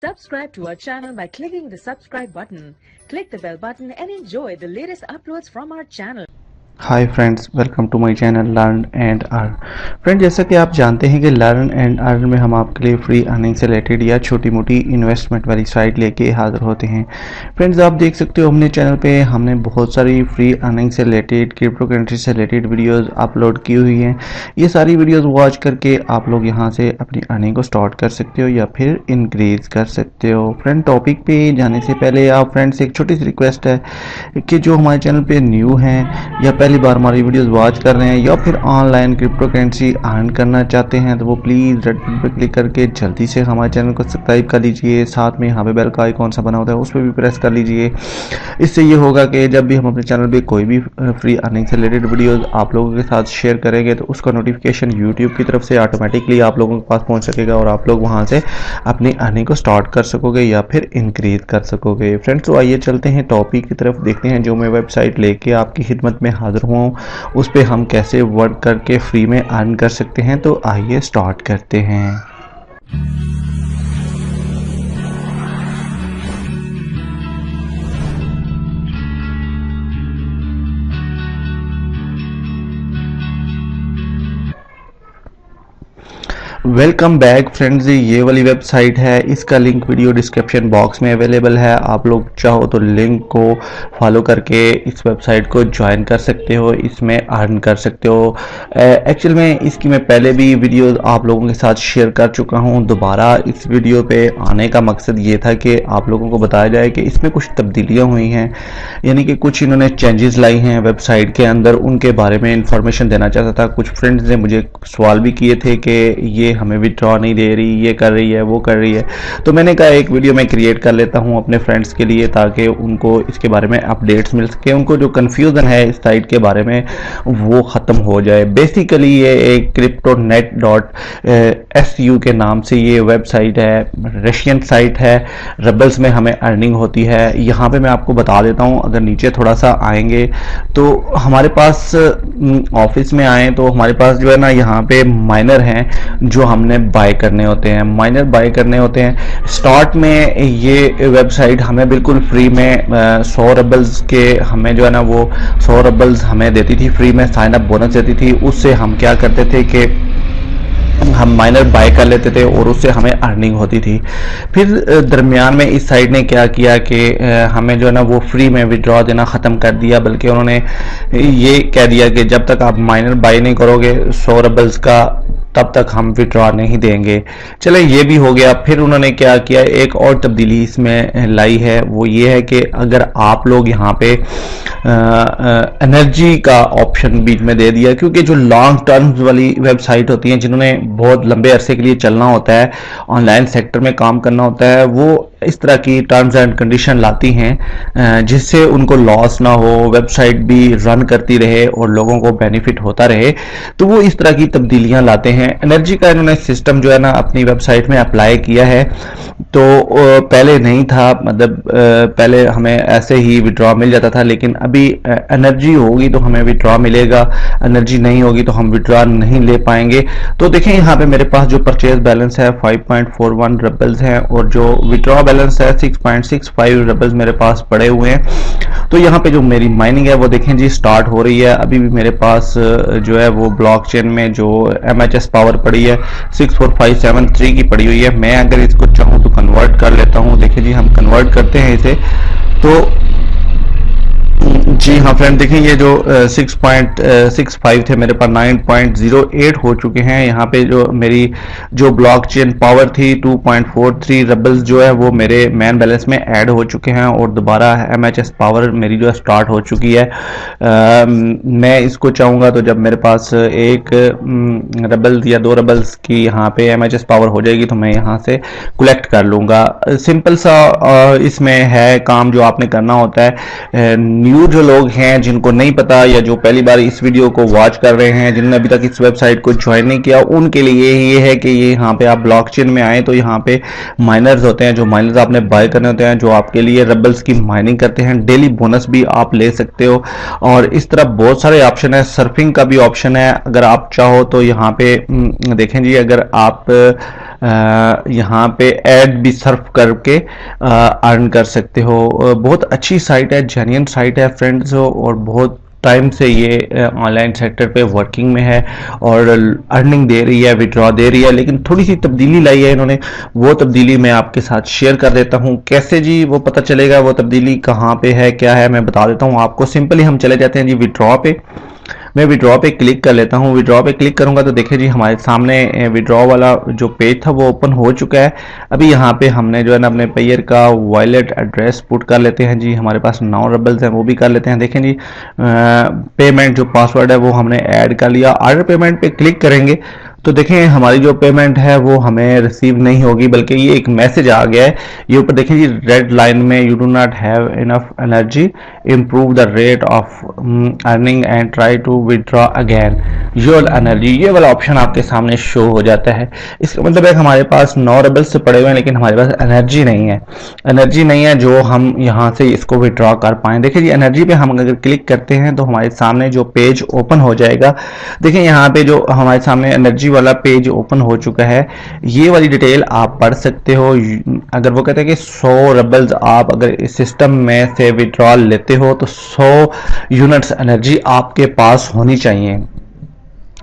Subscribe to our channel by clicking the subscribe button. Click the bell button and enjoy the latest uploads from our channel. Hi friends, welcome to my channel learn and earn. Friend, जैसा कि आप जानते हैं कि learn and earn में हम आपके लिए फ्री अर्निंग से रिलेटेड या छोटी मोटी इन्वेस्टमेंट वाली साइट लेके हाजिर होते हैं। फ्रेंड्स, आप देख सकते हो अपने चैनल पे हमने बहुत सारी फ्री अर्निंग से रिलेटेड, क्रिप्टो करेंसी से रिलेटेड वीडियोज़ अपलोड की हुई हैं। ये सारी वीडियोज़ वॉच करके आप लोग यहाँ से अपनी अर्निंग को स्टार्ट कर सकते हो या फिर इंक्रीज़ कर सकते हो। फ्रेंड, टॉपिक पे जाने से पहले आप फ्रेंड्स एक छोटी सी रिक्वेस्ट है कि जो हमारे चैनल पे न्यू हैं या पहली बार हमारी वीडियोस वॉच कर रहे हैं या फिर ऑनलाइन क्रिप्टो करेंसी अर्न करना चाहते हैं तो वो प्लीज़ रेड बटन पर क्लिक करके जल्दी से हमारे चैनल को सब्सक्राइब कर लीजिए। साथ में यहाँ पे बेल का आइकॉन सा बना होता है उस पर भी प्रेस कर लीजिए। इससे ये होगा कि जब भी हम अपने चैनल पे कोई भी फ्री अर्निंग से रिलेटेड वीडियोस आप लोगों के साथ शेयर करेंगे तो उसका नोटिफिकेशन यूट्यूब की तरफ से ऑटोमेटिकली आप लोगों के पास पहुँच सकेगा और आप लोग वहाँ से अपनी अर्निंग को स्टार्ट कर सकोगे या फिर इंक्रीज कर सकोगे। फ्रेंड्स, तो आइए चलते हैं टॉपिक की तरफ, देखते हैं जो मैं वेबसाइट लेके आपकी खिदमत में हाजिर हूँ उस पे हम कैसे वर्क करके फ्री में अर्न कर सकते हैं। तो आइए स्टार्ट करते हैं। वेलकम बैक फ्रेंड्स, ये वाली वेबसाइट है, इसका लिंक वीडियो डिस्क्रिप्शन बॉक्स में अवेलेबल है। आप लोग चाहो तो लिंक को फॉलो करके इस वेबसाइट को ज्वाइन कर सकते हो, इसमें अर्न कर सकते हो। एक्चुअल में इसकी मैं पहले भी वीडियो आप लोगों के साथ शेयर कर चुका हूँ। दोबारा इस वीडियो पे आने का मकसद ये था कि आप लोगों को बताया जाए कि इसमें कुछ तब्दीलियाँ हुई हैं, यानी कि कुछ इन्होंने चेंजेस लाई हैं वेबसाइट के अंदर, उनके बारे में इंफॉर्मेशन देना चाहता था। कुछ फ्रेंड्स ने मुझे सवाल भी किए थे कि ये हमें विड्रॉ नहीं दे रही, ये कर रही है, वो कर रही है। तो मैंने कहा एक वीडियो मैं क्रिएट कर लेता हूं अपने फ्रेंड्स के लिए ताकि उनको इसके बारे में अपडेट्स मिल सके, उनको जो कन्फ्यूजन है इस साइट के बारे में वो ख़त्म हो जाए। बेसिकली ये एक cryptonet.su के नाम से ये वेबसाइट है, रशियन साइट है, रबल्स में हमें अर्निंग होती है। यहाँ पे मैं आपको बता देता हूँ, अगर नीचे थोड़ा सा आएंगे तो हमारे पास ऑफिस में आए तो हमारे पास जो है ना यहाँ पे माइनर हैं जो हमने बाय करने होते हैं, माइनर बाय करने होते हैं। स्टार्ट में ये वेबसाइट हमें बिल्कुल फ्री में 100 रबल्स के हमें जो है ना वो 100 रबल्स हमें देती थी फ्री में, साइन अप बोनस देती थी। उससे हम क्या करते थे कि हम माइनर बाय कर लेते थे और उससे हमें अर्निंग होती थी। फिर दरमियान में इस साइट ने क्या किया कि हमें जो है ना वो फ्री में विड्रॉ देना ख़त्म कर दिया, बल्कि उन्होंने ये कह दिया कि जब तक आप माइनर बाय नहीं करोगे 100 रबल्स का तब तक हम विड्रॉ नहीं देंगे। चले ये भी हो गया। फिर उन्होंने क्या किया, एक और तब्दीली इसमें लाई है, वो ये है कि अगर आप लोग यहाँ पे एनर्जी का ऑप्शन बीच में दे दिया, क्योंकि जो लॉन्ग टर्म्स वाली वेबसाइट होती हैं जिन्होंने बहुत लंबे अरसे के लिए चलना होता है, ऑनलाइन सेक्टर में काम करना होता है, वो इस तरह की टर्म्स एंड कंडीशन लाती हैं जिससे उनको लॉस ना हो, वेबसाइट भी रन करती रहे और लोगों को बेनिफिट होता रहे। तो वो इस तरह की तब्दीलियां लाते हैं। एनर्जी का इन्होंने सिस्टम जो है ना अपनी वेबसाइट में अप्लाई किया है, तो पहले नहीं था, मतलब पहले हमें ऐसे ही विड्रॉ मिल जाता था, लेकिन अभी एनर्जी होगी तो हमें विड्रॉ मिलेगा, एनर्जी नहीं होगी तो हम विड्रॉ नहीं ले पाएंगे। तो देखें यहाँ पे मेरे पास जो परचेज बैलेंस है 5.41 रबल्स हैं और जो विड्रॉ बैलेंस है 6.65 रबल्स मेरे पास पड़े हुए हैं। तो यहाँ पे जो मेरी माइनिंग है वो देखें जी स्टार्ट हो रही है। अभी भी मेरे पास जो है वो ब्लॉकचेन में जो MHS पावर पड़ी है 64573 की पड़ी हुई है। मैं अगर इसको चाहूँ तो कन्वर्ट कर लेता हूँ। देखिए जी, हम कन्वर्ट करते हैं इसे तो जी हाँ फ्रेंड, देखिए ये जो 6.65 थे मेरे पास 9.08 हो चुके हैं। यहाँ पे जो मेरी जो ब्लॉकचेन पावर थी 2.43 रबल्स जो है वो मेरे मेन बैलेंस में ऐड हो चुके हैं और दोबारा MHS पावर मेरी जो है स्टार्ट हो चुकी है। मैं इसको चाहूँगा तो जब मेरे पास एक रबल या 2 रबल्स की यहाँ पे MHS पावर हो जाएगी तो मैं यहाँ से कलेक्ट कर लूँगा। सिंपल सा इसमें है काम जो आपने करना होता है। न्यू जो लोग हैं जिनको नहीं पता या जो पहली बार इस वीडियो को वॉच कर रहे हैं, जिन्होंने अभी तक इस वेबसाइट को ज्वाइन नहीं किया, उनके लिए ये है कि ये यहाँ पे आप ब्लॉकचेन में आए तो यहाँ पे माइनर्स होते हैं, जो माइनर्स आपने बाय करने होते हैं, जो आपके लिए रबल्स की माइनिंग करते हैं। डेली बोनस भी आप ले सकते हो और इस तरह बहुत सारे ऑप्शन है। सर्फिंग का भी ऑप्शन है, अगर आप चाहो तो यहाँ पे देखें जी, अगर आप यहाँ पे ऐड भी सर्फ करके अर्न कर सकते हो। बहुत अच्छी साइट है, जेन्युइन साइट है फ्रेंड्स, और बहुत टाइम से ये ऑनलाइन सेक्टर पे वर्किंग में है और अर्निंग दे रही है, विड्रॉ दे रही है। लेकिन थोड़ी सी तब्दीली लाई है इन्होंने, वो तब्दीली मैं आपके साथ शेयर कर देता हूँ। कैसे जी वो पता चलेगा, वो तब्दीली कहाँ पे है, क्या है, मैं बता देता हूँ आपको। सिंपली हम चले जाते हैं जी विड्रॉ पे। मैं विड्रॉ पे क्लिक कर लेता हूँ। विड्रॉ पे क्लिक करूंगा तो देखिए जी हमारे सामने विड्रॉ वाला जो पेज था वो ओपन हो चुका है। अभी यहाँ पे हमने जो है ना अपने पेयर का वॉलेट एड्रेस पुट कर लेते हैं जी। हमारे पास 9 रबल्स हैं, वो भी कर लेते हैं। देखें जी पेमेंट जो पासवर्ड है वो हमने ऐड कर लिया। ऑर्डर पेमेंट पे क्लिक करेंगे तो देखें हमारी जो पेमेंट है वो हमें रिसीव नहीं होगी, बल्कि ये एक मैसेज आ गया है। ये ऊपर देखें जी रेड लाइन में, you do not have enough energy, improve the rate of earning and try to withdraw again your energy. ये वाला ऑप्शन आपके सामने शो हो जाता है। इसका मतलब है हमारे पास 9 रेबल्स से पड़े हुए हैं लेकिन हमारे पास एनर्जी नहीं है। एनर्जी नहीं है जो हम यहाँ से इसको विड्रॉ कर पाएँ। देखिए जी एनर्जी पे हम अगर क्लिक करते हैं तो हमारे सामने जो पेज ओपन हो जाएगा। देखिए यहाँ पे जो हमारे सामने एनर्जी वाला पेज ओपन हो चुका है। ये वाली डिटेल आप पढ़ सकते हो। अगर वो कहते हैं कि 100 रबल्स आप अगर इस सिस्टम में से विड्रॉल लेते हो तो 100 यूनिट्स एनर्जी आपके पास होनी चाहिए।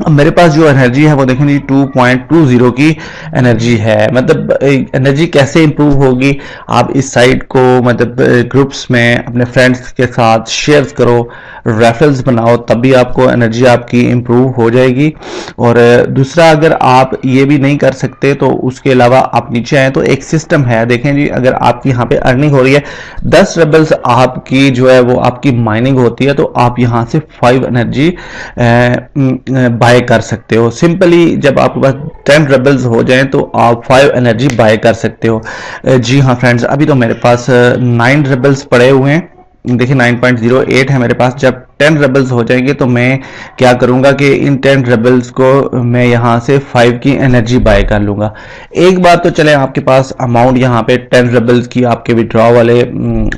अब मेरे पास जो एनर्जी है वो देखें जी 2.20 की एनर्जी है। मतलब एनर्जी कैसे इंप्रूव होगी, आप इस साइट को मतलब ग्रुप्स में अपने फ्रेंड्स के साथ शेयर करो, रेफरल्स बनाओ, तब भी आपको एनर्जी आपकी इंप्रूव हो जाएगी। और दूसरा अगर आप ये भी नहीं कर सकते तो उसके अलावा आप नीचे आए तो एक सिस्टम है। देखें जी अगर आपकी यहाँ पे अर्निंग हो रही है 10 रेबल्स आपकी जो है वो आपकी माइनिंग होती है तो आप यहाँ से 5 एनर्जी बाय कर सकते हो। सिंपली जब आपके पास 10 रेबल्स हो जाएं तो आप 5 एनर्जी बाय कर सकते हो। जी हाँ फ्रेंड्स, अभी तो मेरे पास 9 रेबल्स पड़े हुए हैं। देखिए 9.08 है मेरे पास। जब 10 रेबल्स हो जाएंगे तो मैं क्या करूंगा कि इन 10 रेबल्स को मैं यहां से 5 की एनर्जी बाय कर लूंगा। एक बात तो चले आपके पास अमाउंट यहां पे 10 रेबल्स की आपके विड्रॉ वाले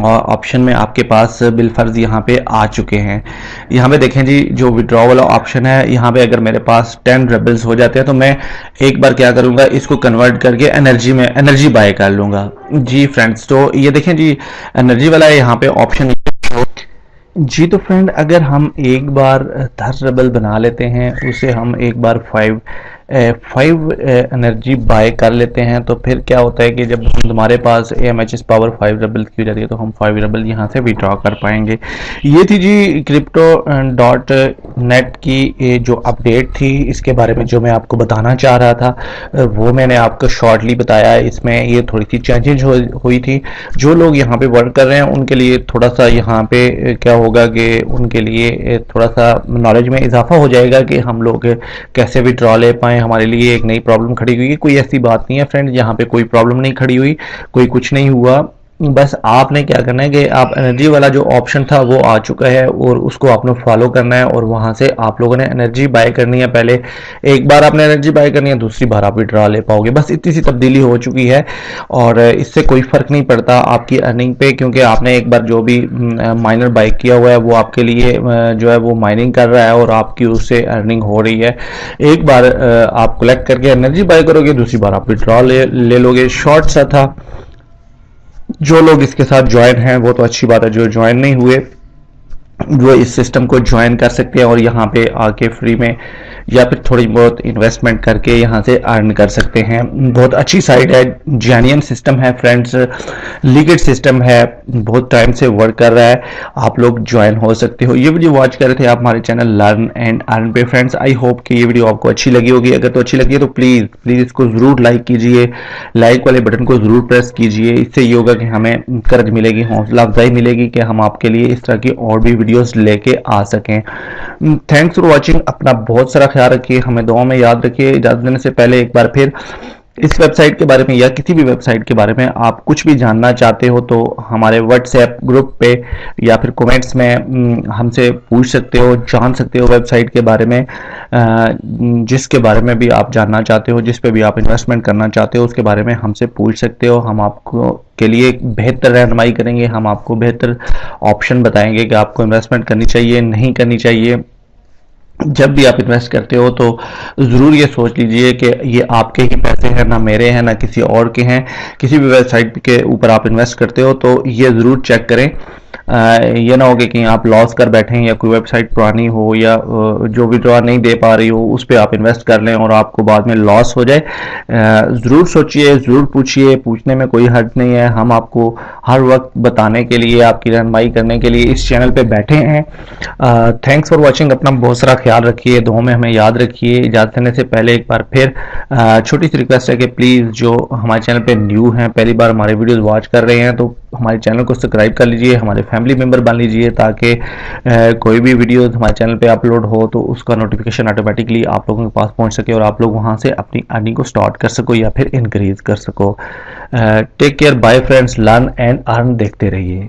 ऑप्शन में आपके पास बिलफर्ज यहां पे आ चुके हैं। यहां पे देखें जी जो विड्रॉ वाला ऑप्शन है यहां पे अगर मेरे पास 10 रेबल्स हो जाते हैं तो मैं एक बार क्या करूंगा इसको कन्वर्ट करके एनर्जी में एनर्जी बाय कर लूंगा। जी फ्रेंड्स, तो ये देखें जी एनर्जी वाला यहाँ पे ऑप्शन। जी तो फ्रेंड, अगर हम एक बार 10 रेबल बना लेते हैं उसे हम एक बार 5 एनर्जी बाय कर लेते हैं तो फिर क्या होता है कि जब हमारे पास AMHS पावर 5 रेबल की हो जाती है तो हम 5 रेबल यहाँ से विड्रॉ कर पाएंगे। ये थी जी crypto.net की जो अपडेट थी, इसके बारे में जो मैं आपको बताना चाह रहा था वो मैंने आपको शॉर्टली बताया। इसमें ये थोड़ी सी चेंजेज हुई थी। जो लोग यहाँ पे वर्क कर रहे हैं उनके लिए थोड़ा सा यहाँ पे क्या होगा कि उनके लिए थोड़ा सा नॉलेज में इजाफा हो जाएगा कि हम लोग कैसे विड्रॉ ले पाएँ। हमारे लिए एक नई प्रॉब्लम खड़ी हुई है। कोई ऐसी बात नहीं है फ्रेंड, यहाँ पे कोई प्रॉब्लम नहीं खड़ी हुई, कोई कुछ नहीं हुआ। बस आपने क्या करना है कि आप एनर्जी वाला जो ऑप्शन था वो आ चुका है और उसको आपने फॉलो करना है और वहां से आप लोगों ने एनर्जी बाय करनी है। पहले एक बार आपने एनर्जी बाय करनी है, दूसरी बार आप विड्रॉ ले पाओगे। बस इतनी सी तब्दीली हो चुकी है और इससे कोई फर्क नहीं पड़ता आपकी अर्निंग पे, क्योंकि आपने एक बार जो भी माइनर बाय किया हुआ है वो आपके लिए जो है वो माइनिंग कर रहा है और आपकी उससे अर्निंग हो रही है। एक बार आप कलेक्ट करके एनर्जी बाय करोगे, दूसरी बार आप विड्रॉ ले लोगे। शॉर्ट सा था। जो लोग इसके साथ ज्वाइन हैं वो तो अच्छी बात है, जो ज्वाइन नहीं हुए वो इस सिस्टम को ज्वाइन कर सकते हैं और यहाँ पे आके फ्री में या फिर थोड़ी बहुत इन्वेस्टमेंट करके यहाँ से अर्न कर सकते हैं। बहुत अच्छी साइट है, जेन्युइन सिस्टम है फ्रेंड्स, लीगल सिस्टम है, बहुत टाइम से वर्क कर रहा है। आप लोग ज्वाइन हो सकते हो। ये वीडियो वॉच कर रहे थे आप हमारे चैनल लर्न एंड अर्न पे फ्रेंड्स। आई होप कि ये वीडियो आपको अच्छी लगी होगी। अगर तो अच्छी लगी है तो प्लीज इसको जरूर लाइक कीजिए, लाइक वाले बटन को जरूर प्रेस कीजिए। इससे ये होगा कि हमें करज मिलेगी, हौसला अफजाई मिलेगी कि हम आपके लिए इस तरह की और भी वीडियोस लेके आ सकें। Thanks for watching. अपना बहुत सारा ख्याल रखिए, हमें दुआ में याद रखिए। इजाजत देने से पहले एक बार फिर इस वेबसाइट के बारे में या किसी भी वेबसाइट के बारे में आप कुछ भी जानना चाहते हो तो हमारे व्हाट्सएप ग्रुप पे या फिर कमेंट्स में हमसे पूछ सकते हो, जान सकते हो वेबसाइट के बारे में। जिसके बारे में भी आप जानना चाहते हो, जिस पे भी आप इन्वेस्टमेंट करना चाहते हो उसके बारे में हमसे पूछ सकते हो। हम आपको के लिए बेहतर रहनुमाई करेंगे, हम आपको बेहतर ऑप्शन बताएंगे कि आपको इन्वेस्टमेंट करनी चाहिए नहीं करनी चाहिए। जब भी आप इन्वेस्ट करते हो तो ज़रूर ये सोच लीजिए कि ये आपके ही पैसे हैं, ना मेरे हैं ना किसी और के हैं। किसी भी वेबसाइट के ऊपर आप इन्वेस्ट करते हो तो ये ज़रूर चेक करें। ये ना हो कि कहीं आप लॉस कर बैठें या कोई वेबसाइट पुरानी हो या जो विड्रॉ नहीं दे पा रही हो उस पर आप इन्वेस्ट कर लें और आपको बाद में लॉस हो जाए। ज़रूर सोचिए, ज़रूर पूछिए, पूछने में कोई हर्ज नहीं है। हम आपको हर वक्त बताने के लिए, आपकी रहनुमाई करने के लिए इस चैनल पे बैठे हैं। Thanks for watching. अपना बहुत सारा ख्याल रखिए, दुआ में हमें याद रखिए। इजाज़त देने से पहले एक बार फिर छोटी सी रिक्वेस्ट है कि प्लीज़ जो हमारे चैनल पे न्यू हैं, पहली बार हमारे वीडियोस वॉच कर रहे हैं, तो हमारे चैनल को सब्सक्राइब कर लीजिए, हमारे फैमिली मेंबर बन लीजिए, ताकि कोई भी वीडियोस हमारे चैनल पे अपलोड हो तो उसका नोटिफिकेशन ऑटोमेटिकली आप लोगों के पास पहुंच सके और आप लोग वहां से अपनी अर्निंग को स्टार्ट कर सको या फिर इंक्रीज कर सको। Take care, bye friends, learn and earn देखते रहिए।